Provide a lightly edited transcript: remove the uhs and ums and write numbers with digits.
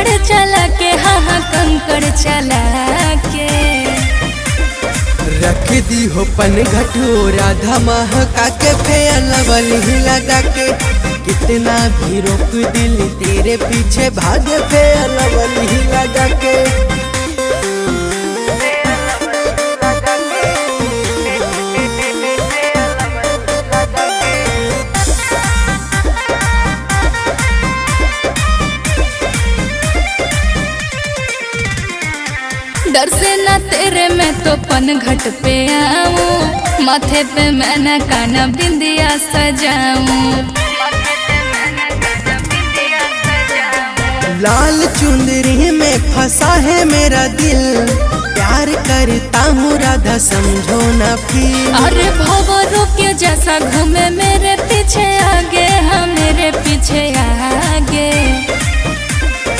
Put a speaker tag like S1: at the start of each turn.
S1: कंकड़ चला के, हाँ कंकड़ चला के।
S2: रख दी हो पन घटो राधा महका के फेल वाली लगा के। कितना भी रोक दिल तेरे पीछे भागे फेल वाली लगा के।
S1: डर से ना तेरे मैं तो पन घट पे आऊं, माथे पे मैं काना बिंदिया सजाऊं।
S2: लाल चुंदरी में फंसा है मेरा दिल, प्यार करता हूँ राधा समझो ना फिर।
S1: अरे भंवरों के जैसा घूमे मेरे पीछे आगे, हाँ मेरे पीछे आगे।